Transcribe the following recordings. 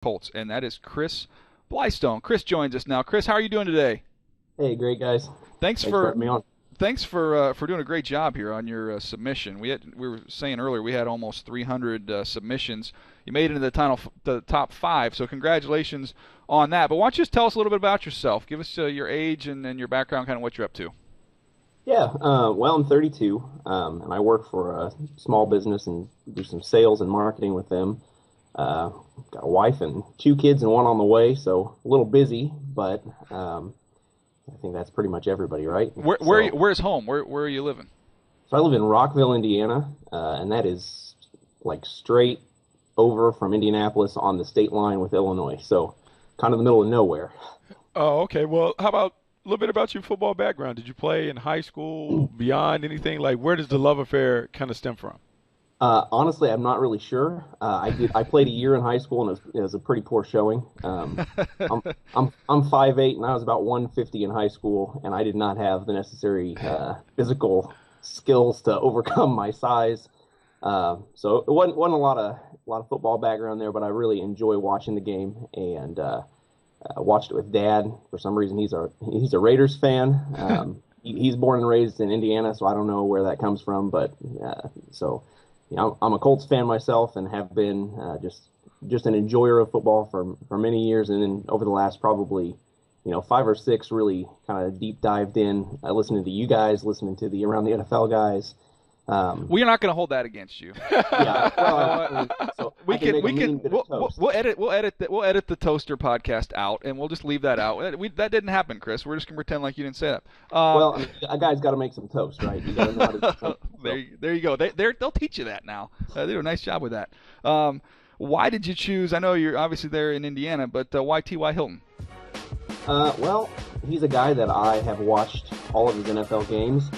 Colts, and that is Chris Blystone. Chris joins us now. Chris, how are you doing today? Hey, great guys. Thanks Thanks for for having me on. thanks for doing a great job here on your submission. We were saying earlier we had almost 300 submissions. You made it into the top five, so congratulations on that. But why don't you just tell us a little bit about yourself? Give us your age and your background, kind of what you're up to. Yeah, well, I'm 32, and I work for a small business and do some sales and marketing with them. Got a wife and two kids and one on the way, so a little busy, but I think that's pretty much everybody, right? Where's home? Where are you living? So I live in Rockville, Indiana, and that is like straight over from Indianapolis on the state line with Illinois, so kind of the middle of nowhere. Oh, okay. Well, how about a little bit about your football background? Did you play in high school, beyond anything? Like, where does the love affair kind of stem from? Honestly, I'm not really sure. I played a year in high school, and it was a pretty poor showing. I'm 5'8", and I was about 150 in high school, and I did not have the necessary physical skills to overcome my size. So it wasn't a lot of football background there, but I really enjoy watching the game, and watched it with Dad. For some reason, he's a Raiders fan. He's born and raised in Indiana, so I don't know where that comes from, but so. I'm a Colts fan myself and have been just an enjoyer of football for many years, and then over the last probably 5 or 6 really kind of deep dived in, listening to you guys, listening to the Around the NFL guys. We're not going to hold that against you. Yeah, well, so we I can make a mean bit of toast. we'll edit the Toaster podcast out, and we'll just leave that out. That didn't happen, Chris. We're just gonna pretend like you didn't say that. Well, I mean, a guy's got to make some toast, right? You got to know how to do something. There you go. They'll teach you that now. They do a nice job with that. Why did you choose? I know you're obviously there in Indiana, but why T.Y. Hilton? Well, he's a guy that I have watched all of his NFL games,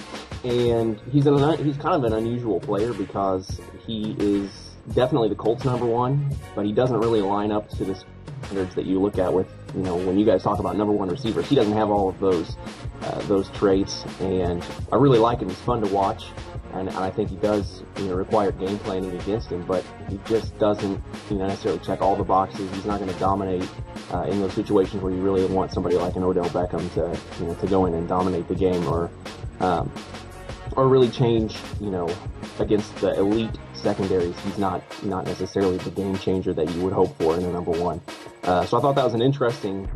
and he's kind of an unusual player because he is definitely the Colts number one, but he doesn't really line up to the standards that you look at with, when you guys talk about number one receivers. He doesn't have all of those traits, and I really like him. He's fun to watch, and I think he does, require game planning against him, but he just doesn't, necessarily check all the boxes. He's not going to dominate in those situations where you really want somebody like an Odell Beckham to go in and dominate the game, or really change, against the elite secondaries. He's not necessarily the game changer that you would hope for in a number one. So I thought that was an interesting,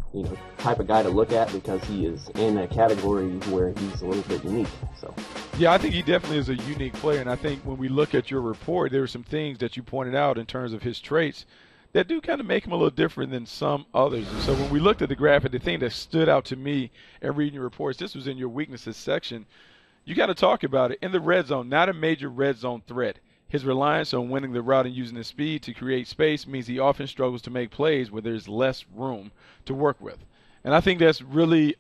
type of guy to look at because he is in a category where he's a little bit unique. So. Yeah, I think he definitely is a unique player, and I think when we look at your report, there were some things that you pointed out in terms of his traits that do kind of make him a little different than some others. And so when we looked at the graphic, the thing that stood out to me in reading your reports, this was in your weaknesses section. You got to talk about it. In the red zone, not a major red zone threat. His reliance on winning the route and using his speed to create space means he often struggles to make plays where there's less room to work with. And I think that's really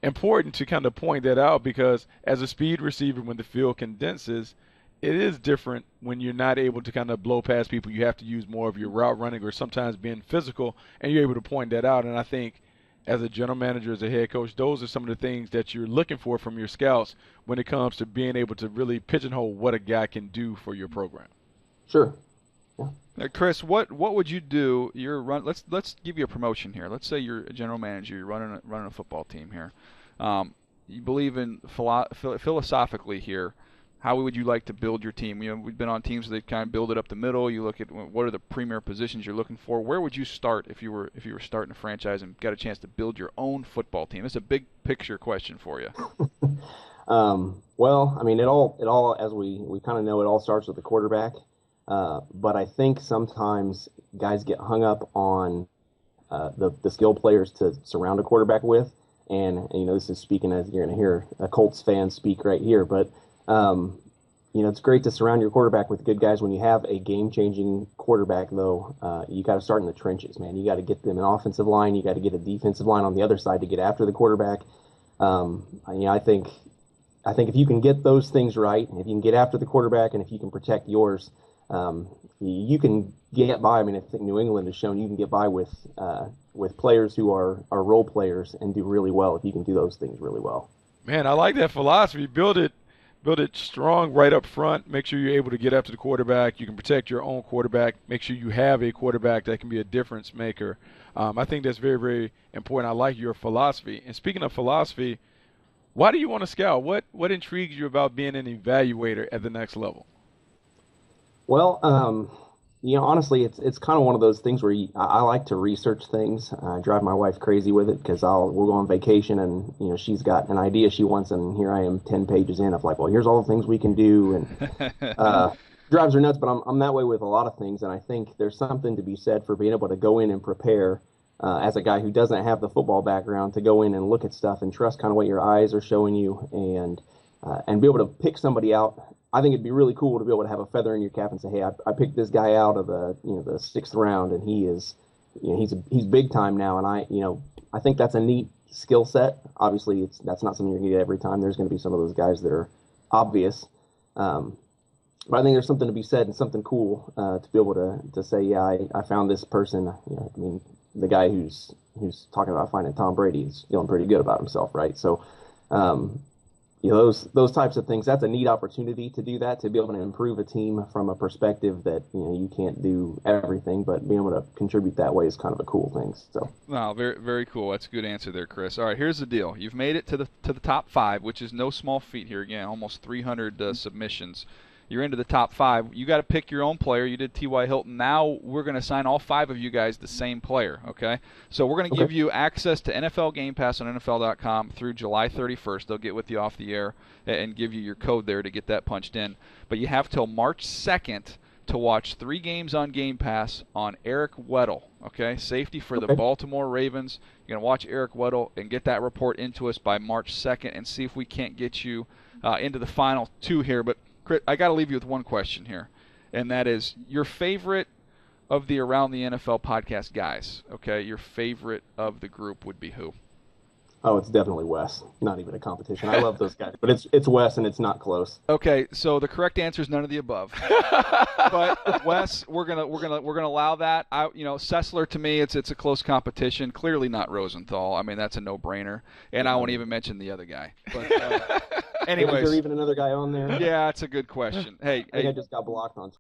important to kind of point that out because as a speed receiver, when the field condenses, it is different when you're not able to kind of blow past people. You have to use more of your route running or sometimes being physical, and you're able to point that out. And I think as a general manager, as a head coach, those are some of the things that you're looking for from your scouts when it comes to being able to really pigeonhole what a guy can do for your program. Sure. Yeah. Now, Chris, what would you do? Let's give you a promotion here. Let's say you're a general manager. You're running a football team here. You believe in philosophically here. How would you like to build your team? We've been on teams that kind of build it up the middle. You look at what are the premier positions you're looking for. Where would you start if you were starting a franchise and got a chance to build your own football team? It's a big picture question for you. Well, I mean, it all as we kind of know, it all starts with the quarterback. But I think sometimes guys get hung up on the skill players to surround a quarterback with, and this is speaking as you're going to hear a Colts fan speak right here, but. It's great to surround your quarterback with good guys. When you have a game-changing quarterback, though, you got to start in the trenches, man. You got to get them an offensive line. You got to get a defensive line on the other side to get after the quarterback. I think if you can get those things right, if you can get after the quarterback, and if you can protect yours, you can get by. I mean, I think New England has shown you can get by with players who are role players and do really well if you can do those things really well. Man, I like that philosophy. Build it strong right up front. Make sure you're able to get after the quarterback. You can protect your own quarterback. Make sure you have a quarterback that can be a difference maker. I think that's very, very important. I like your philosophy. And speaking of philosophy, why do you want to scout? What intrigues you about being an evaluator at the next level? Well, honestly, it's kind of one of those things where I like to research things. I drive my wife crazy with it because we'll go on vacation and she's got an idea she wants, and here I am 10 pages in of like, well, here's all the things we can do, and drives her nuts. But I'm that way with a lot of things, and I think there's something to be said for being able to go in and prepare as a guy who doesn't have the football background, to go in and look at stuff and trust kind of what your eyes are showing you, and be able to pick somebody out. I think it'd be really cool to be able to have a feather in your cap and say, hey, I picked this guy out of the sixth round, and he is, he's big time now. And I think that's a neat skill set. Obviously, that's not something you're going to get every time. There's going to be some of those guys that are obvious. But I think there's something to be said and something cool to be able to say, yeah, I found this person. The guy who's talking about finding Tom Brady is feeling pretty good about himself, right? So, those types of things, that's a neat opportunity to do that, to be able to improve a team from a perspective that, you can't do everything, but being able to contribute that way is kind of a cool thing. So, no, very, very cool. That's a good answer there, Chris. All right, here's the deal. You've made it to the top 5, which is no small feat here. Again, almost 300 submissions. You're into the top 5. You got to pick your own player. You did T.Y. Hilton. Now we're going to assign all 5 of you guys the same player, okay? So we're going to give you access to NFL Game Pass on NFL.com through July 31st. They'll get with you off the air and give you your code there to get that punched in. But you have till March 2nd to watch 3 games on Game Pass on Eric Weddle, okay? Safety for the Baltimore Ravens. You're going to watch Eric Weddle and get that report into us by March 2nd and see if we can't get you into the final 2 here. But Chris, I got to leave you with one question here, and that is your favorite of the Around the NFL podcast guys, okay? Your favorite of the group would be who? Oh, it's definitely Wes. Not even a competition. I love those guys, but it's Wes, and it's not close. Okay, so the correct answer is none of the above. But Wes, we're gonna allow that. Sessler, to me, it's a close competition. Clearly not Rosenthal. I mean, that's a no-brainer. And I won't even mention the other guy. But anyways, is there even another guy on there? Yeah, it's a good question. Hey, I think I just got blocked on